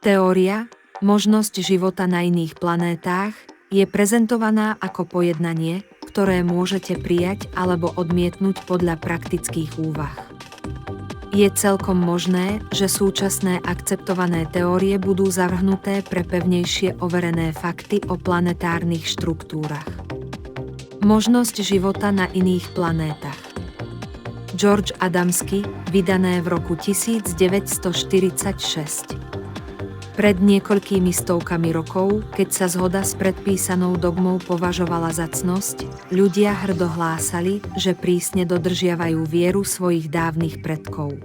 Teória, možnosť života na iných planétach, je prezentovaná ako pojednanie, ktoré môžete prijať alebo odmietnúť podľa praktických úvah. Je celkom možné, že súčasné akceptované teórie budú zavrhnuté pre pevnejšie overené fakty o planetárnych štruktúrach. Možnosť života na iných planétach. George Adamski, vydané v roku 1946. Pred niekoľkými stovkami rokov, keď sa zhoda s predpísanou dogmou považovala za cnosť, ľudia hrdo hlásali, že prísne dodržiavajú vieru svojich dávnych predkov.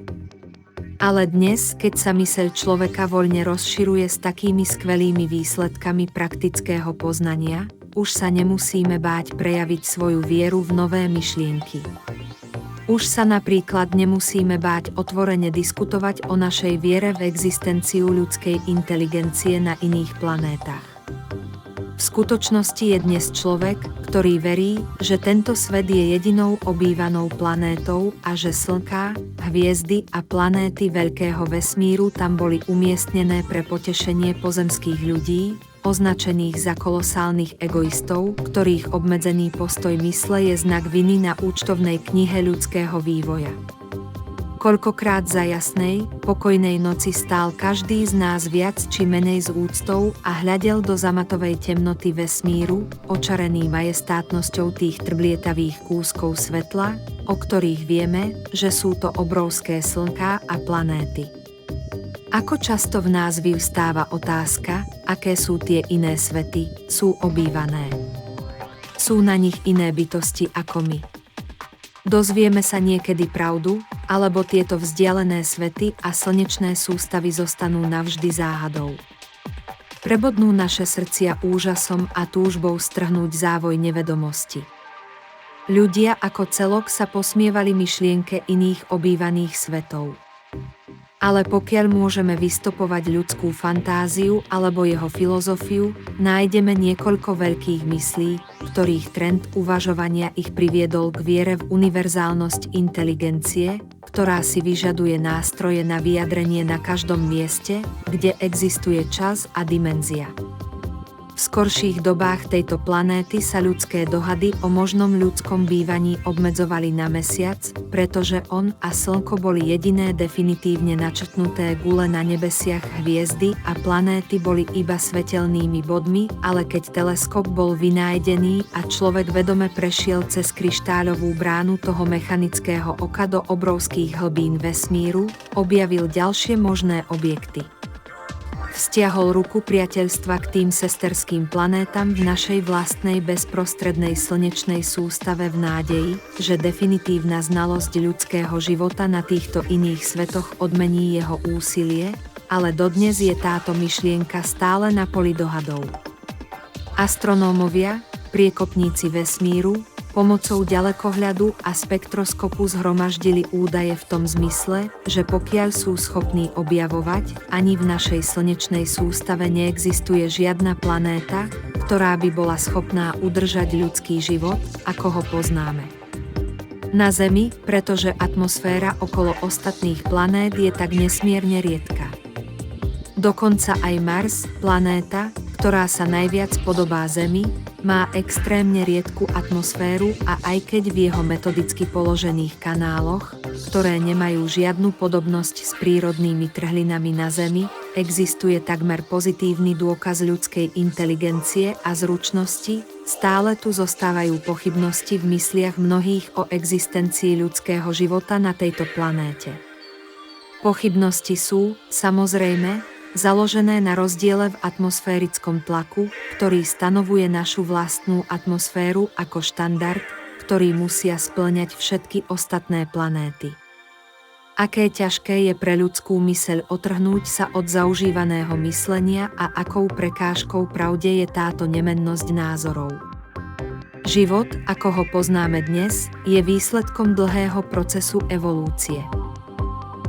Ale dnes, keď sa myseľ človeka voľne rozširuje s takými skvelými výsledkami praktického poznania, už sa nemusíme báť prejaviť svoju vieru v nové myšlienky. Už sa napríklad nemusíme báť otvorene diskutovať o našej viere v existenciu ľudskej inteligencie na iných planétach. V skutočnosti je dnes človek, ktorý verí, že tento svet je jedinou obývanou planétou a že slnká, hviezdy a planéty veľkého vesmíru tam boli umiestnené pre potešenie pozemských ľudí, označených za kolosálnych egoistov, ktorých obmedzený postoj mysle je znak viny na účtovnej knihe ľudského vývoja. Koľkokrát za jasnej, pokojnej noci stál každý z nás viac či menej s úctou a hľadel do zamatovej temnoty vesmíru, očarený majestátnosťou tých trblietavých kúskov svetla, o ktorých vieme, že sú to obrovské slnká a planéty. Ako často v nás vyvstáva otázka, aké sú tie iné svety, sú obývané. Sú na nich iné bytosti ako my. Dozvieme sa niekedy pravdu, alebo tieto vzdialené svety a slnečné sústavy zostanú navždy záhadou. Prebodnú naše srdcia úžasom a túžbou strhnúť závoj nevedomosti. Ľudia ako celok sa posmievali myšlienke iných obývaných svetov. Ale pokiaľ môžeme vystopovať ľudskú fantáziu alebo jeho filozofiu, nájdeme niekoľko veľkých myslí, ktorých trend uvažovania ich priviedol k viere v univerzálnosť inteligencie, ktorá si vyžaduje nástroje na vyjadrenie na každom mieste, kde existuje čas a dimenzia. V skorších dobách tejto planéty sa ľudské dohady o možnom ľudskom bývaní obmedzovali na mesiac, pretože on a slnko boli jediné definitívne načrtnuté gule na nebesiach, hviezdy a planéty boli iba svetelnými bodmi, ale keď teleskop bol vynájdený a človek vedome prešiel cez kryštáľovú bránu toho mechanického oka do obrovských hlbín vesmíru, objavil ďalšie možné objekty. Vzťahol ruku priateľstva k tým sesterským planétam v našej vlastnej bezprostrednej slnečnej sústave v nádeji, že definitívna znalosť ľudského života na týchto iných svetoch odmení jeho úsilie, ale dodnes je táto myšlienka stále na poli dohadov. Astronómovia, priekopníci vesmíru, pomocou ďalekohľadu a spektroskopu zhromaždili údaje v tom zmysle, že pokiaľ sú schopní objavovať, ani v našej slnečnej sústave neexistuje žiadna planéta, ktorá by bola schopná udržať ľudský život, ako ho poznáme. Na Zemi, pretože atmosféra okolo ostatných planét je tak nesmierne riedka. Dokonca aj Mars, planéta, ktorá sa najviac podobá Zemi, má extrémne riedku atmosféru a aj keď v jeho metodicky položených kanáloch, ktoré nemajú žiadnu podobnosť s prírodnými trhlinami na Zemi, existuje takmer pozitívny dôkaz ľudskej inteligencie a zručnosti, stále tu zostávajú pochybnosti v mysliach mnohých o existencii ľudského života na tejto planéte. Pochybnosti sú, samozrejme, založené na rozdiele v atmosférickom tlaku, ktorý stanovuje našu vlastnú atmosféru ako štandard, ktorý musia spĺňať všetky ostatné planéty. Aké ťažké je pre ľudskú myseľ otrhnúť sa od zaužívaného myslenia a akou prekážkou pravde je táto nemennosť názorov. Život, ako ho poznáme dnes, je výsledkom dlhého procesu evolúcie.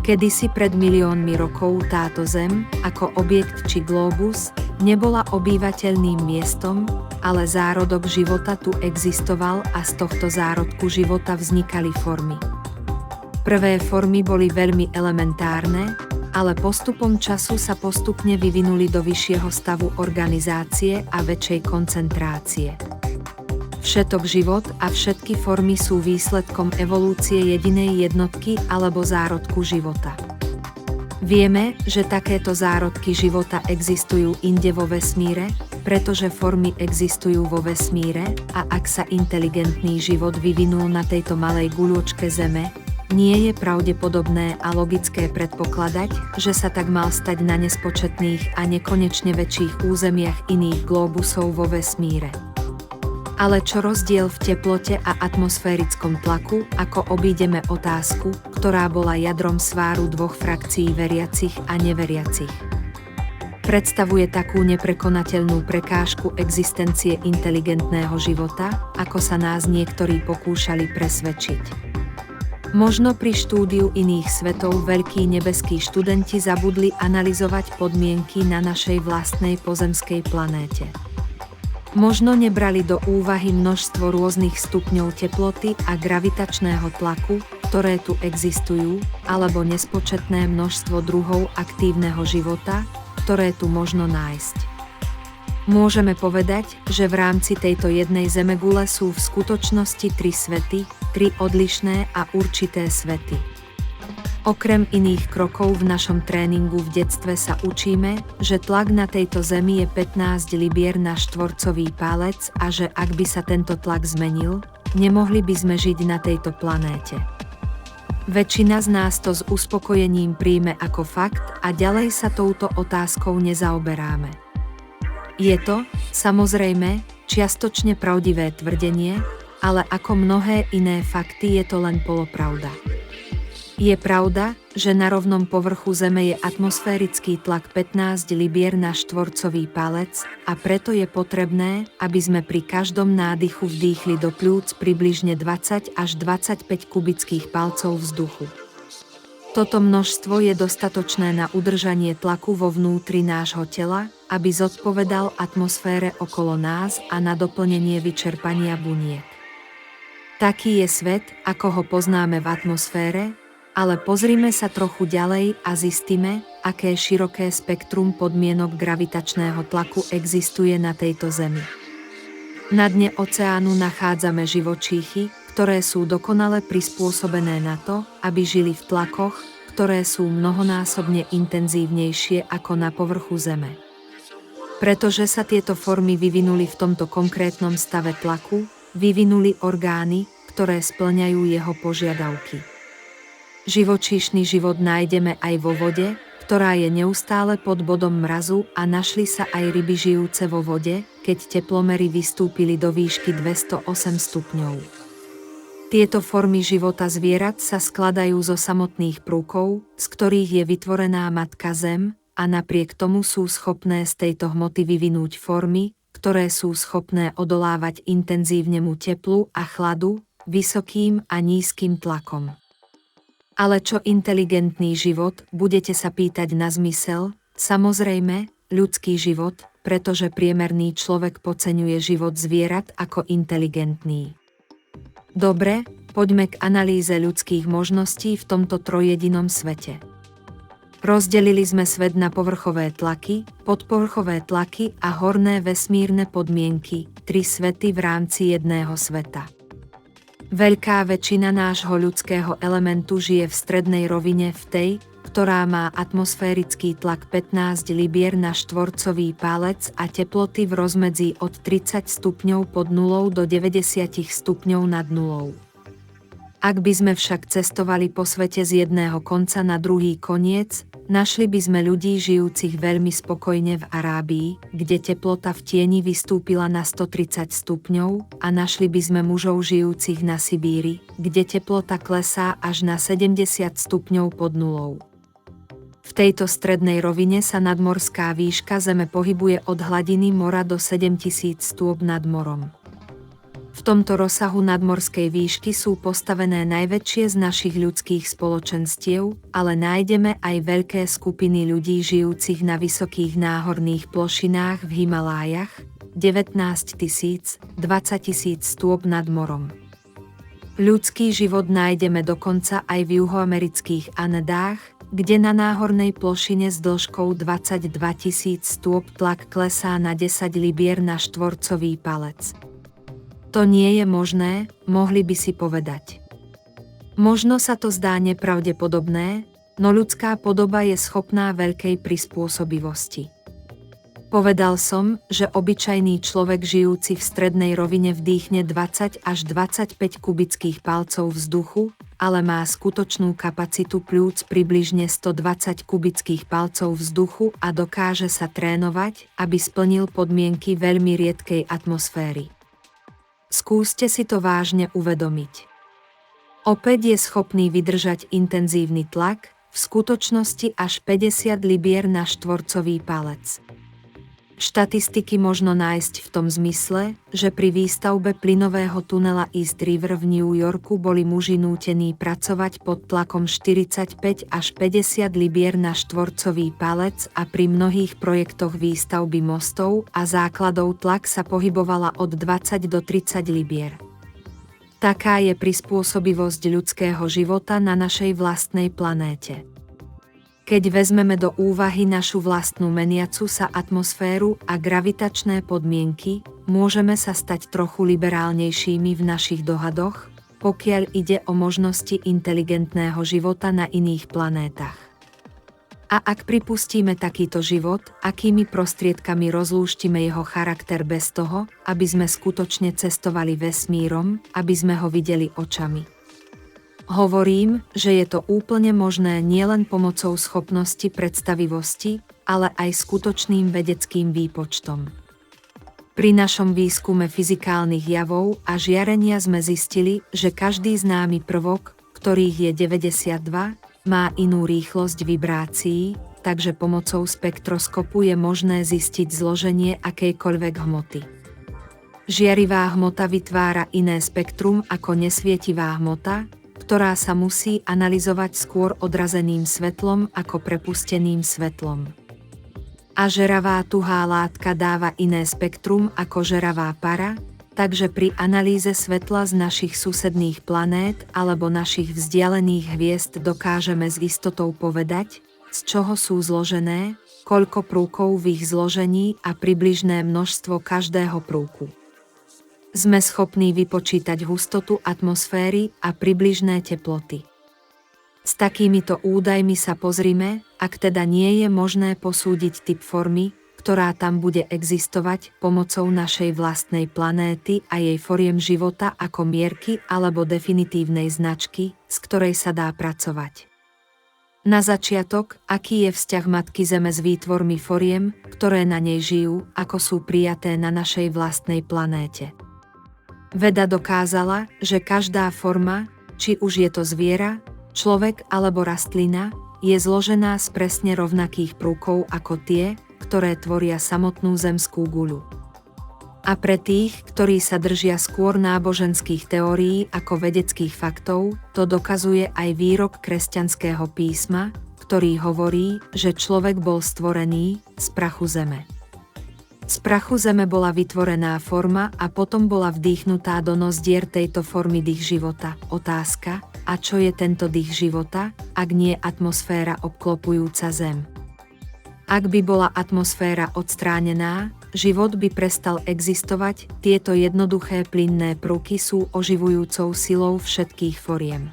Kedysi pred miliónmi rokov táto Zem, ako objekt či glóbus, nebola obývateľným miestom, ale zárodok života tu existoval a z tohto zárodku života vznikali formy. Prvé formy boli veľmi elementárne, ale postupom času sa postupne vyvinuli do vyššieho stavu organizácie a väčšej koncentrácie. Všetok život a všetky formy sú výsledkom evolúcie jedinej jednotky alebo zárodku života. Vieme, že takéto zárodky života existujú inde vo vesmíre, pretože formy existujú vo vesmíre a ak sa inteligentný život vyvinul na tejto malej guľôčke Zeme, nie je pravdepodobné a logické predpokladať, že sa tak mal stať na nespočetných a nekonečne väčších územiach iných glóbusov vo vesmíre. Ale čo rozdiel v teplote a atmosférickom tlaku, ako obídeme otázku, ktorá bola jadrom sváru dvoch frakcií veriacich a neveriacich? Predstavuje takú neprekonateľnú prekážku existencie inteligentného života, ako sa nás niektorí pokúšali presvedčiť. Možno pri štúdiu iných svetov veľkí nebeskí študenti zabudli analyzovať podmienky na našej vlastnej pozemskej planéte. Možno nebrali do úvahy množstvo rôznych stupňov teploty a gravitačného tlaku, ktoré tu existujú, alebo nespočetné množstvo druhov aktívneho života, ktoré tu možno nájsť. Môžeme povedať, že v rámci tejto jednej zemegule sú v skutočnosti 3 svety, 3 odlišné a určité svety. Okrem iných krokov v našom tréningu v detstve sa učíme, že tlak na tejto zemi je 15 libier na štvorcový pálec a že ak by sa tento tlak zmenil, nemohli by sme žiť na tejto planéte. Väčšina z nás to s uspokojením príjme ako fakt a ďalej sa touto otázkou nezaoberáme. Je to, samozrejme, čiastočne pravdivé tvrdenie, ale ako mnohé iné fakty je to len polopravda. Je pravda, že na rovnom povrchu Zeme je atmosférický tlak 15 libier na štvorcový palec a preto je potrebné, aby sme pri každom nádychu vdýchli do pľúc približne 20 až 25 kubických palcov vzduchu. Toto množstvo je dostatočné na udržanie tlaku vo vnútri nášho tela, aby zodpovedal atmosfére okolo nás a na doplnenie vyčerpania buniek. Taký je svet, ako ho poznáme v atmosfére, ale pozrime sa trochu ďalej a zistíme, aké široké spektrum podmienok gravitačného tlaku existuje na tejto Zemi. Na dne oceánu nachádzame živočíchy, ktoré sú dokonale prispôsobené na to, aby žili v tlakoch, ktoré sú mnohonásobne intenzívnejšie ako na povrchu Zeme. Pretože sa tieto formy vyvinuli v tomto konkrétnom stave tlaku, vyvinuli orgány, ktoré spĺňajú jeho požiadavky. Živočíšny život nájdeme aj vo vode, ktorá je neustále pod bodom mrazu a našli sa aj ryby žijúce vo vode, keď teplomery vystúpili do výšky 208 stupňov. Tieto formy života zvierat sa skladajú zo samotných prúkov, z ktorých je vytvorená matka Zem, a napriek tomu sú schopné z tejto hmoty vyvinúť formy, ktoré sú schopné odolávať intenzívnemu teplu a chladu, vysokým a nízkym tlakom. Ale čo inteligentný život, budete sa pýtať na zmysel? Samozrejme, ľudský život, pretože priemerný človek podceňuje život zvierat ako inteligentný. Dobre, poďme k analýze ľudských možností v tomto trojjedinom svete. Rozdelili sme svet na povrchové tlaky, podpovrchové tlaky a horné vesmírne podmienky, 3 svety v rámci jedného sveta. Veľká väčšina nášho ľudského elementu žije v strednej rovine v tej, ktorá má atmosférický tlak 15 libier na štvorcový pálec a teploty v rozmedzi od 30 stupňov pod nulou do 90 stupňov nad nulou. Ak by sme však cestovali po svete z jedného konca na druhý koniec, našli by sme ľudí žijúcich veľmi spokojne v Arábii, kde teplota v tieni vystúpila na 130 stupňov, a našli by sme mužov žijúcich na Sibíri, kde teplota klesá až na 70 stupňov pod nulou. V tejto strednej rovine sa nadmorská výška Zeme pohybuje od hladiny mora do 7000 stôp nad morom. V tomto rozsahu nadmorskej výšky sú postavené najväčšie z našich ľudských spoločenstiev, ale nájdeme aj veľké skupiny ľudí žijúcich na vysokých náhorných plošinách v Himalájach, 19 000, 20 000 stôp nad morom. Ľudský život nájdeme dokonca aj v juhoamerických Andách, kde na náhornej plošine s dĺžkou 22 000 stôp tlak klesá na 10 libier na štvorcový palec. To nie je možné, mohli by si povedať. Možno sa to zdá nepravdepodobné, no ľudská podoba je schopná veľkej prispôsobivosti. Povedal som, že obyčajný človek žijúci v strednej rovine vdýchne 20 až 25 kubických palcov vzduchu, ale má skutočnú kapacitu pľúc približne 120 kubických palcov vzduchu a dokáže sa trénovať, aby splnil podmienky veľmi riedkej atmosféry. Skúste si to vážne uvedomiť. Opäť je schopný vydržať intenzívny tlak, v skutočnosti až 50 libier na štvorcový palec. Štatistiky možno nájsť v tom zmysle, že pri výstavbe plynového tunela East River v New Yorku boli muži nútení pracovať pod tlakom 45 až 50 libier na štvorcový palec a pri mnohých projektoch výstavby mostov a základov tlak sa pohybovala od 20 do 30 libier. Taká je prispôsobivosť ľudského života na našej vlastnej planéte. Keď vezmeme do úvahy našu vlastnú meniacu sa atmosféru a gravitačné podmienky, môžeme sa stať trochu liberálnejšími v našich dohadoch, pokiaľ ide o možnosti inteligentného života na iných planétach. A ak pripustíme takýto život, akými prostriedkami rozlúštime jeho charakter bez toho, aby sme skutočne cestovali vesmírom, aby sme ho videli očami? Hovorím, že je to úplne možné nielen pomocou schopnosti predstavivosti, ale aj skutočným vedeckým výpočtom. Pri našom výskume fyzikálnych javov a žiarenia sme zistili, že každý známy prvok, ktorých je 92, má inú rýchlosť vibrácií, takže pomocou spektroskopu je možné zistiť zloženie akejkoľvek hmoty. Žiarivá hmota vytvára iné spektrum ako nesvietivá hmota, ktorá sa musí analyzovať skôr odrazeným svetlom ako prepusteným svetlom. A žeravá tuhá látka dáva iné spektrum ako žeravá para, takže pri analýze svetla z našich susedných planét alebo našich vzdialených hviezd dokážeme s istotou povedať, z čoho sú zložené, koľko prúkov v ich zložení a približné množstvo každého prúku. Sme schopní vypočítať hustotu atmosféry a približné teploty. S takýmito údajmi sa pozrime, ak teda nie je možné posúdiť typ formy, ktorá tam bude existovať pomocou našej vlastnej planéty a jej foriem života ako mierky alebo definitívnej značky, z ktorej sa dá pracovať. Na začiatok, aký je vzťah Matky Zeme s výtvormi foriem, ktoré na nej žijú, ako sú prijaté na našej vlastnej planéte. Veda dokázala, že každá forma, či už je to zviera, človek alebo rastlina, je zložená z presne rovnakých prúkov ako tie, ktoré tvoria samotnú zemskú guľu. A pre tých, ktorí sa držia skôr náboženských teórií ako vedeckých faktov, to dokazuje aj výrok kresťanského písma, ktorý hovorí, že človek bol stvorený z prachu zeme. Z prachu zeme bola vytvorená forma a potom bola vdýchnutá do nozdier tejto formy dých života. Otázka, a čo je tento dých života, ak nie atmosféra obklopujúca zem? Ak by bola atmosféra odstránená, život by prestal existovať, tieto jednoduché plynné prúky sú oživujúcou silou všetkých foriem.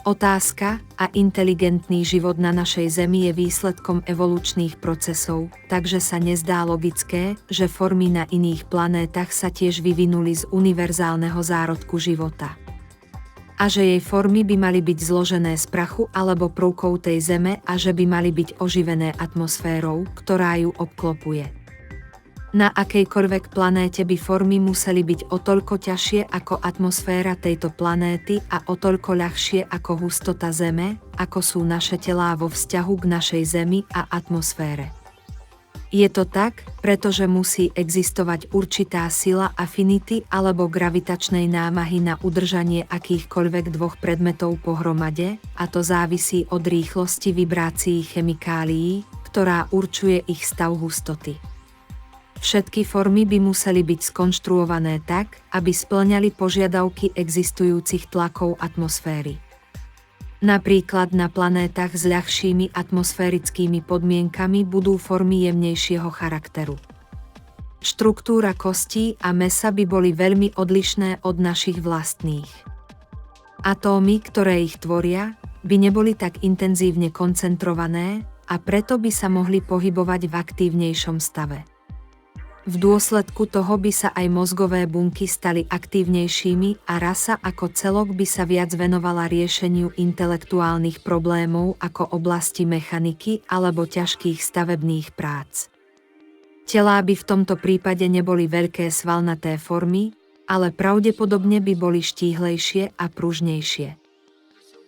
Otázka a inteligentný život na našej Zemi je výsledkom evolučných procesov, takže sa nezdá logické, že formy na iných planétach sa tiež vyvinuli z univerzálneho zárodku života. A že jej formy by mali byť zložené z prachu alebo prvkov tej Zeme a že by mali byť oživené atmosférou, ktorá ju obklopuje. Na akejkoľvek planéte by formy museli byť o toľko ťažšie ako atmosféra tejto planéty a o toľko ľahšie ako hustota Zeme, ako sú naše telá vo vzťahu k našej Zemi a atmosfére. Je to tak, pretože musí existovať určitá sila afinity alebo gravitačnej námahy na udržanie akýchkoľvek dvoch predmetov pohromade, a to závisí od rýchlosti vibrácií chemikálií, ktorá určuje ich stav hustoty. Všetky formy by museli byť skonštruované tak, aby spĺňali požiadavky existujúcich tlakov atmosféry. Napríklad na planétach s ľahšími atmosférickými podmienkami budú formy jemnejšieho charakteru. Štruktúra kostí a mäsa by boli veľmi odlišné od našich vlastných. Atómy, ktoré ich tvoria, by neboli tak intenzívne koncentrované a preto by sa mohli pohybovať v aktívnejšom stave. V dôsledku toho by sa aj mozgové bunky stali aktívnejšími a rasa ako celok by sa viac venovala riešeniu intelektuálnych problémov ako oblasti mechaniky alebo ťažkých stavebných prác. Telá by v tomto prípade neboli veľké svalnaté formy, ale pravdepodobne by boli štíhlejšie a pružnejšie.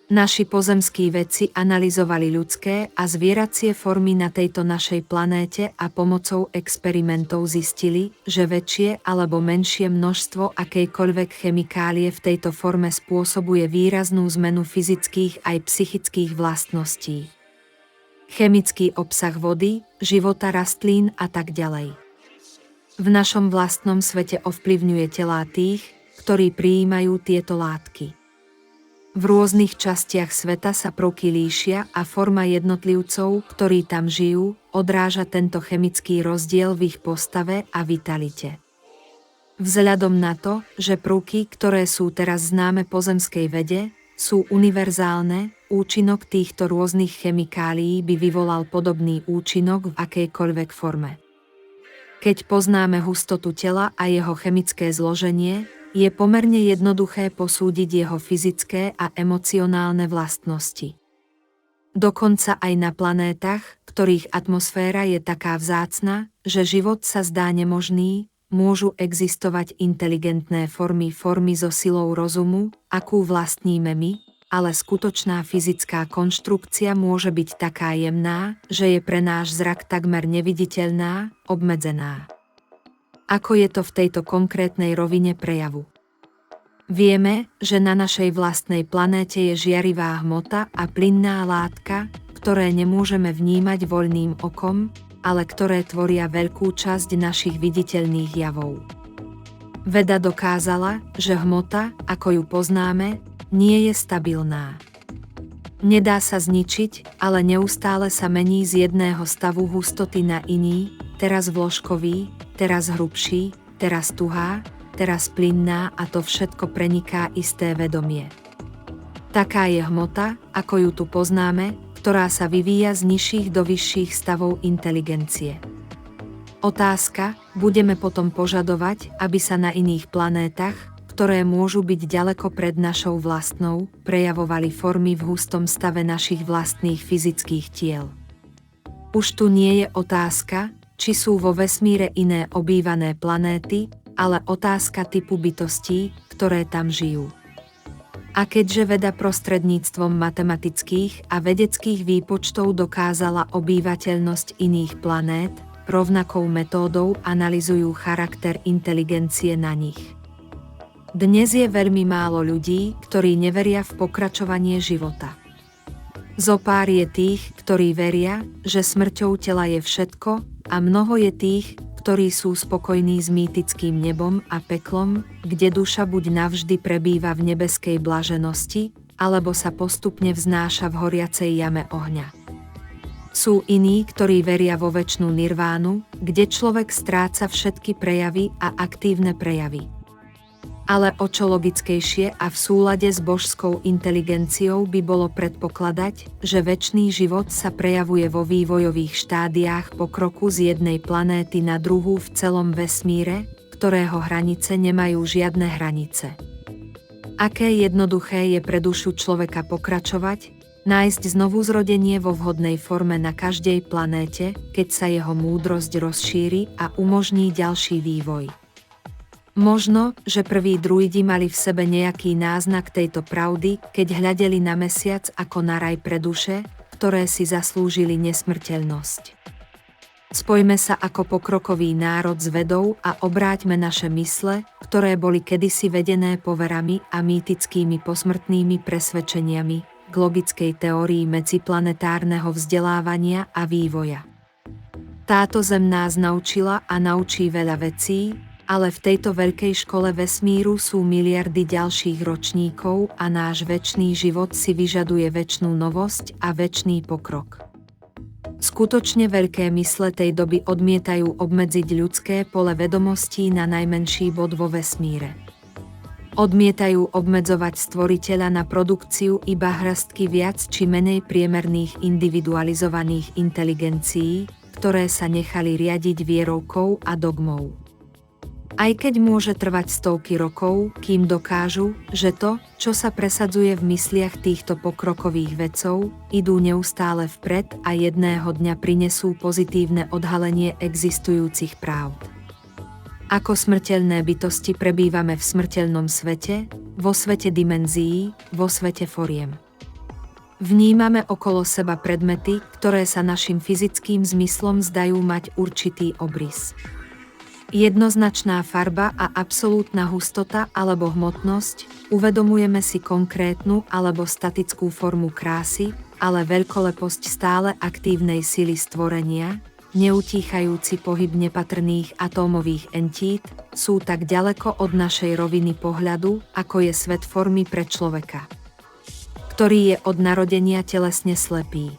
Naši pozemskí vedci analyzovali ľudské a zvieracie formy na tejto našej planéte a pomocou experimentov zistili, že väčšie alebo menšie množstvo akejkoľvek chemikálie v tejto forme spôsobuje výraznú zmenu fyzických aj psychických vlastností. Chemický obsah vody, života rastlín a tak ďalej. V našom vlastnom svete ovplyvňuje telá tých, ktorí prijímajú tieto látky. V rôznych častiach sveta sa prvky líšia a forma jednotlivcov, ktorí tam žijú, odráža tento chemický rozdiel v ich postave a vitalite. Vzhľadom na to, že prvky, ktoré sú teraz známe pozemskej vede, sú univerzálne, účinok týchto rôznych chemikálií by vyvolal podobný účinok v akejkoľvek forme. Keď poznáme hustotu tela a jeho chemické zloženie, je pomerne jednoduché posúdiť jeho fyzické a emocionálne vlastnosti. Dokonca aj na planétach, ktorých atmosféra je taká vzácna, že život sa zdá nemožný, môžu existovať inteligentné formy so silou rozumu, akú vlastníme my, ale skutočná fyzická konštrukcia môže byť taká jemná, že je pre náš zrak takmer neviditeľná, obmedzená. Ako je to v tejto konkrétnej rovine prejavu? Vieme, že na našej vlastnej planéte je žiarivá hmota a plynná látka, ktoré nemôžeme vnímať voľným okom, ale ktoré tvoria veľkú časť našich viditeľných javov. Veda dokázala, že hmota, ako ju poznáme, nie je stabilná. Nedá sa zničiť, ale neustále sa mení z jedného stavu hustoty na iný, teraz vložkový, teraz hrubší, teraz tuhá, teraz plynná a to všetko preniká isté vedomie. Taká je hmota, ako ju tu poznáme, ktorá sa vyvíja z nižších do vyšších stavov inteligencie. Otázka, budeme potom požadovať, aby sa na iných planétach, ktoré môžu byť ďaleko pred našou vlastnou, prejavovali formy v hustom stave našich vlastných fyzických tiel. Už tu nie je otázka, či sú vo vesmíre iné obývané planéty, ale otázka typu bytostí, ktoré tam žijú. A keďže veda prostredníctvom matematických a vedeckých výpočtov dokázala obývateľnosť iných planét, rovnakou metódou analyzujú charakter inteligencie na nich. Dnes je veľmi málo ľudí, ktorí neveria v pokračovanie života. Zopár je tých, ktorí veria, že smrťou tela je všetko, a mnoho je tých, ktorí sú spokojní s mýtickým nebom a peklom, kde duša buď navždy prebýva v nebeskej blaženosti, alebo sa postupne vznáša v horiacej jame ohňa. Sú iní, ktorí veria vo večnú nirvánu, kde človek stráca všetky prejavy a aktívne prejavy. Ale o čo logickejšie a v súlade s božskou inteligenciou by bolo predpokladať, že večný život sa prejavuje vo vývojových štádiách pokroku z jednej planéty na druhú v celom vesmíre, ktorého hranice nemajú žiadne hranice. Aké jednoduché je pre dušu človeka pokračovať, nájsť znovuzrodenie vo vhodnej forme na každej planéte, keď sa jeho múdrosť rozšíri a umožní ďalší vývoj. Možno, že prví druidi mali v sebe nejaký náznak tejto pravdy, keď hľadeli na mesiac ako na raj pre duše, ktoré si zaslúžili nesmrteľnosť. Spojme sa ako pokrokový národ s vedou a obráťme naše mysle, ktoré boli kedysi vedené poverami a mýtickými posmrtnými presvedčeniami, k logickej teórii medziplanetárneho vzdelávania a vývoja. Táto zem nás naučila a naučí veľa vecí, Ale v tejto veľkej škole vesmíru sú miliardy ďalších ročníkov a náš večný život si vyžaduje večnú novosť a večný pokrok. Skutočne veľké mysle tej doby odmietajú obmedziť ľudské pole vedomostí na najmenší bod vo vesmíre. Odmietajú obmedzovať stvoriteľa na produkciu iba hrstky viac či menej priemerných individualizovaných inteligencií, ktoré sa nechali riadiť vierovkou a dogmou. Aj keď môže trvať stovky rokov, kým dokážu, že to, čo sa presadzuje v mysliach týchto pokrokových vedcov, idú neustále vpred a jedného dňa prinesú pozitívne odhalenie existujúcich pravd. Ako smrteľné bytosti prebývame v smrteľnom svete, vo svete dimenzií, vo svete foriem. Vnímame okolo seba predmety, ktoré sa našim fyzickým zmyslom zdajú mať určitý obrys. Jednoznačná farba a absolútna hustota alebo hmotnosť, uvedomujeme si konkrétnu alebo statickú formu krásy, ale veľkoleposť stále aktívnej sily stvorenia, neutíchajúci pohyb nepatrných atómových entít, sú tak ďaleko od našej roviny pohľadu, ako je svet formy pre človeka, ktorý je od narodenia telesne slepý.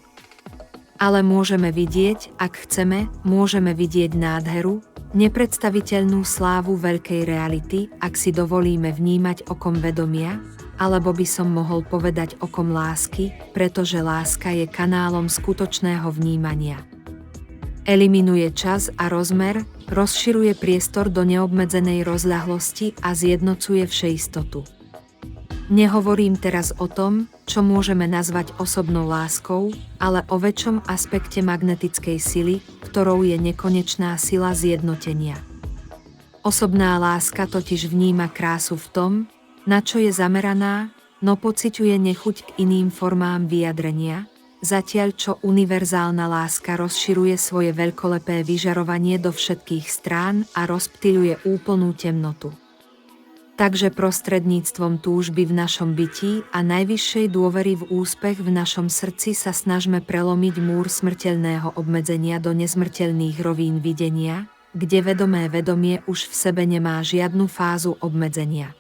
Ale môžeme vidieť, ak chceme, môžeme vidieť nádheru, nepredstaviteľnú slávu veľkej reality, ak si dovolíme vnímať okom vedomia, alebo by som mohol povedať okom lásky, pretože láska je kanálom skutočného vnímania. Eliminuje čas a rozmer, rozširuje priestor do neobmedzenej rozľahlosti a zjednocuje všeistotu. Nehovorím teraz o tom, čo môžeme nazvať osobnou láskou, ale o väčšom aspekte magnetickej sily, ktorou je nekonečná sila zjednotenia. Osobná láska totiž vníma krásu v tom, na čo je zameraná, no pociťuje nechuť k iným formám vyjadrenia, zatiaľ čo univerzálna láska rozširuje svoje veľkolepé vyžarovanie do všetkých strán a rozptýľuje úplnú temnotu. Takže prostredníctvom túžby v našom byti a najvyššej dôvery v úspech v našom srdci sa snažme prelomiť múr smrteľného obmedzenia do nezmrteľných rovín videnia, kde vedomé vedomie už v sebe nemá žiadnu fázu obmedzenia.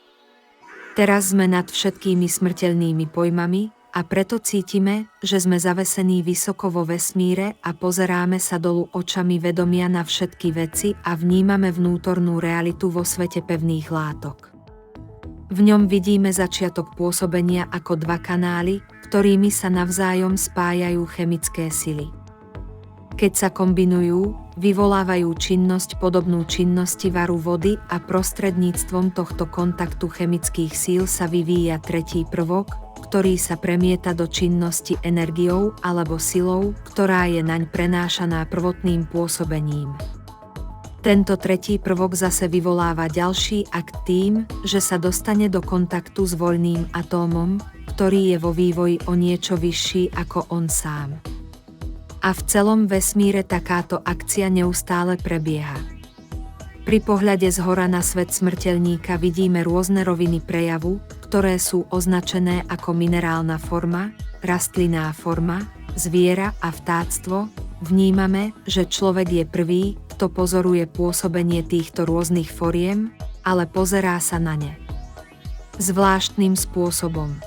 Teraz sme nad všetkými smrteľnými pojmami a preto cítime, že sme zavesení vysoko vo vesmíre a pozeráme sa dolu očami vedomia na všetky veci a vnímame vnútornú realitu vo svete pevných látok. V ňom vidíme začiatok pôsobenia ako dva kanály, ktorými sa navzájom spájajú chemické sily. Keď sa kombinujú, vyvolávajú činnosť podobnú činnosti varu vody a prostredníctvom tohto kontaktu chemických síl sa vyvíja tretí prvok, ktorý sa premieta do činnosti energiou alebo silou, ktorá je naň prenášaná prvotným pôsobením. Tento tretí prvok zase vyvoláva ďalší akt tým, že sa dostane do kontaktu s voľným atómom, ktorý je vo vývoji o niečo vyšší ako on sám. A v celom vesmíre takáto akcia neustále prebieha. Pri pohľade zhora na svet smrteľníka vidíme rôzne roviny prejavu, ktoré sú označené ako minerálna forma, rastlinná forma, zviera a vtáctvo. Vnímame, že človek je prvý, kto pozoruje pôsobenie týchto rôznych foriem, ale pozerá sa na ne zvláštnym spôsobom.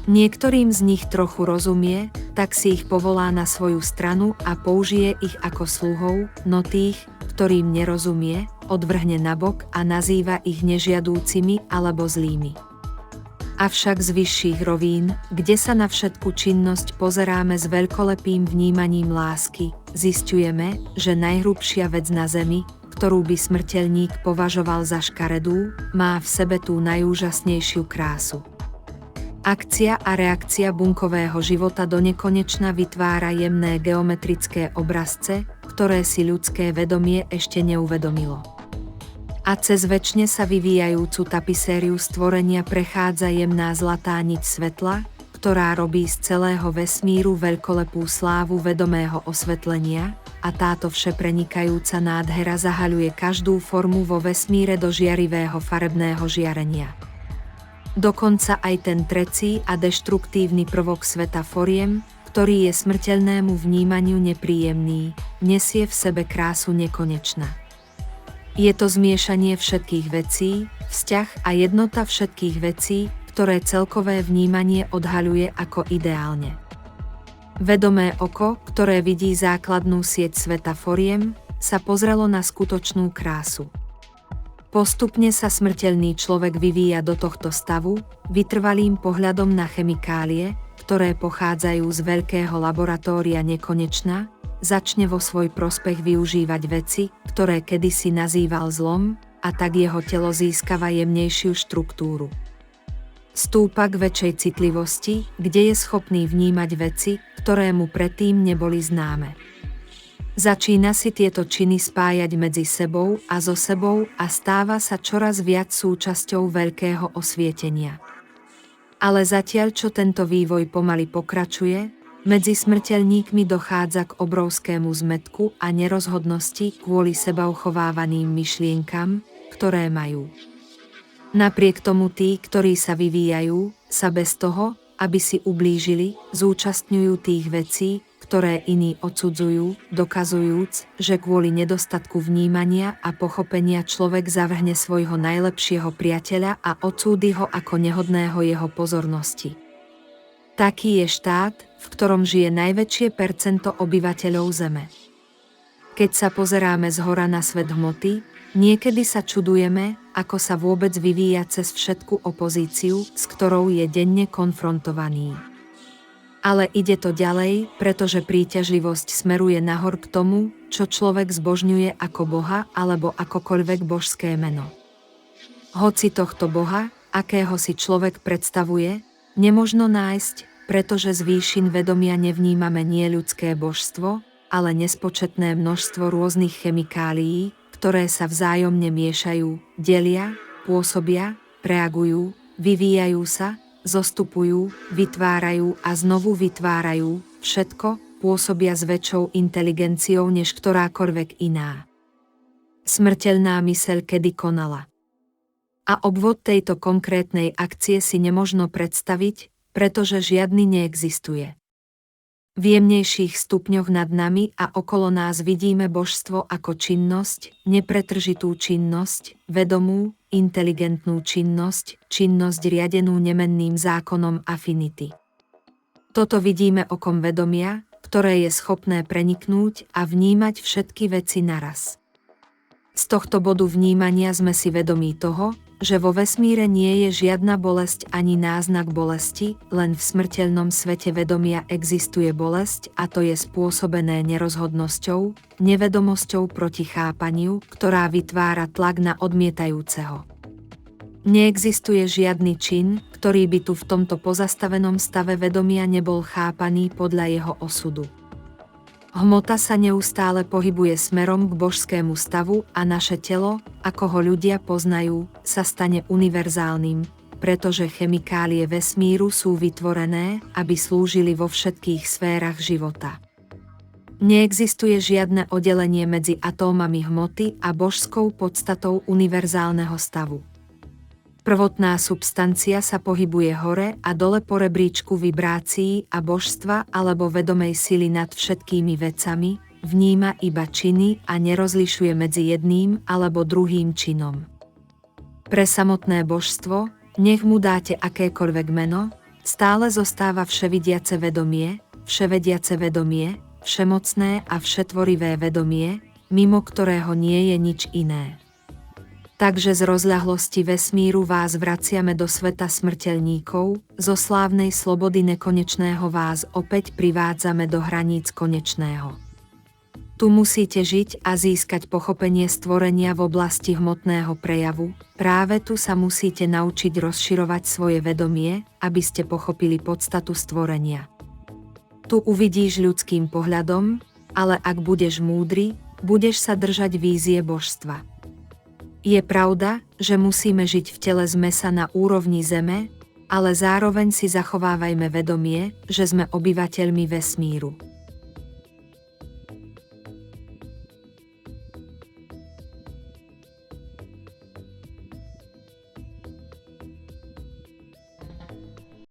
Niektorým z nich trochu rozumie, tak si ich povolá na svoju stranu a použije ich ako sluhov, no tých, ktorým nerozumie, odvrhne nabok a nazýva ich nežiadúcimi alebo zlými. Avšak z vyšších rovín, kde sa na všetku činnosť pozeráme s veľkolepým vnímaním lásky, zisťujeme, že najhrubšia vec na zemi, ktorú by smrteľník považoval za škaredú, má v sebe tú najúžasnejšiu krásu. Akcia a reakcia bunkového života do nekonečna vytvára jemné geometrické obrazce, ktoré si ľudské vedomie ešte neuvedomilo. A cez večne sa vyvíjajúcu tapisériu stvorenia prechádza jemná zlatá niť svetla, ktorá robí z celého vesmíru veľkolepú slávu vedomého osvetlenia, a táto všeprenikajúca nádhera zahaľuje každú formu vo vesmíre do žiarivého farebného žiarenia. Dokonca aj ten trecí a deštruktívny prvok sveta foriem, ktorý je smrteľnému vnímaniu nepríjemný, nesie v sebe krásu nekonečná. Je to zmiešanie všetkých vecí, vzťah a jednota všetkých vecí, ktoré celkové vnímanie odhaľuje ako ideálne. Vedomé oko, ktoré vidí základnú sieť sveta foriem, sa pozrelo na skutočnú krásu. Postupne sa smrteľný človek vyvíja do tohto stavu, vytrvalým pohľadom na chemikálie, ktoré pochádzajú z veľkého laboratória nekonečna, začne vo svoj prospech využívať veci, ktoré kedysi nazýval zlom, a tak jeho telo získava jemnejšiu štruktúru. Stúpa k väčšej citlivosti, kde je schopný vnímať veci, ktoré mu predtým neboli známe. Začína si tieto činy spájať medzi sebou a so sebou a stáva sa čoraz viac súčasťou veľkého osvietenia. Ale zatiaľ, čo tento vývoj pomaly pokračuje, medzi smrteľníkmi dochádza k obrovskému zmätku a nerozhodnosti kvôli seba uchovávaným myšlienkam, ktoré majú. Napriek tomu tí, ktorí sa vyvíjajú, sa bez toho, aby si ublížili, zúčastňujú tých vecí, ktoré iní odsudzujú, dokazujúc, že kvôli nedostatku vnímania a pochopenia človek zavrhne svojho najlepšieho priateľa a odsúdi ho ako nehodného jeho pozornosti. Taký je štát, v ktorom žije najväčšie percento obyvateľov Zeme. Keď sa pozeráme zhora na svet hmoty, niekedy sa čudujeme, ako sa vôbec vyvíja cez všetku opozíciu, s ktorou je denne konfrontovaný. Ale ide to ďalej, pretože príťažlivosť smeruje nahor k tomu, čo človek zbožňuje ako Boha alebo akokoľvek božské meno. Hoci tohto Boha, akého si človek predstavuje, nemožno nájsť, pretože z výšin vedomia nevnímame nie ľudské božstvo, ale nespočetné množstvo rôznych chemikálií, ktoré sa vzájomne miešajú, delia, pôsobia, reagujú, vyvíjajú sa, zostupujú, vytvárajú a znovu vytvárajú, všetko pôsobia s väčšou inteligenciou než ktorákoľvek iná. Smrteľná myseľ kedy konala. A obvod tejto konkrétnej akcie si nemožno predstaviť, pretože žiadny neexistuje. V jemnejších stupňoch nad nami a okolo nás vidíme božstvo ako činnosť, nepretržitú činnosť, vedomú, inteligentnú činnosť, činnosť riadenú nemenným zákonom afinity. Toto vidíme okom vedomia, ktoré je schopné preniknúť a vnímať všetky veci naraz. Z tohto bodu vnímania sme si vedomí toho, že vo vesmíre nie je žiadna bolesť ani náznak bolesti, len v smrteľnom svete vedomia existuje bolesť a to je spôsobené nerozhodnosťou, nevedomosťou proti chápaniu, ktorá vytvára tlak na odmietajúceho. Neexistuje žiadny čin, ktorý by tu v tomto pozastavenom stave vedomia nebol chápaný podľa jeho osudu. Hmota sa neustále pohybuje smerom k božskému stavu a naše telo, ako ho ľudia poznajú, sa stane univerzálnym, pretože chemikálie vesmíru sú vytvorené, aby slúžili vo všetkých sférach života. Neexistuje žiadne oddelenie medzi atómami hmoty a božskou podstatou univerzálneho stavu. Prvotná substancia sa pohybuje hore a dole po rebríčku vibrácií a božstva alebo vedomej sily nad všetkými vecami, vníma iba činy a nerozlišuje medzi jedným alebo druhým činom. Pre samotné božstvo, nech mu dáte akékoľvek meno, stále zostáva vševidiace vedomie, všemocné a všetvorivé vedomie, mimo ktorého nie je nič iné. Takže z rozľahlosti vesmíru vás vraciame do sveta smrteľníkov, zo slávnej slobody nekonečného vás opäť privádzame do hraníc konečného. Tu musíte žiť a získať pochopenie stvorenia v oblasti hmotného prejavu, práve tu sa musíte naučiť rozširovať svoje vedomie, aby ste pochopili podstatu stvorenia. Tu uvidíš ľudským pohľadom, ale ak budeš múdry, budeš sa držať vízie božstva. Je pravda, že musíme žiť v tele z mäsa na úrovni Zeme, ale zároveň si zachovávajme vedomie, že sme obyvateľmi vesmíru.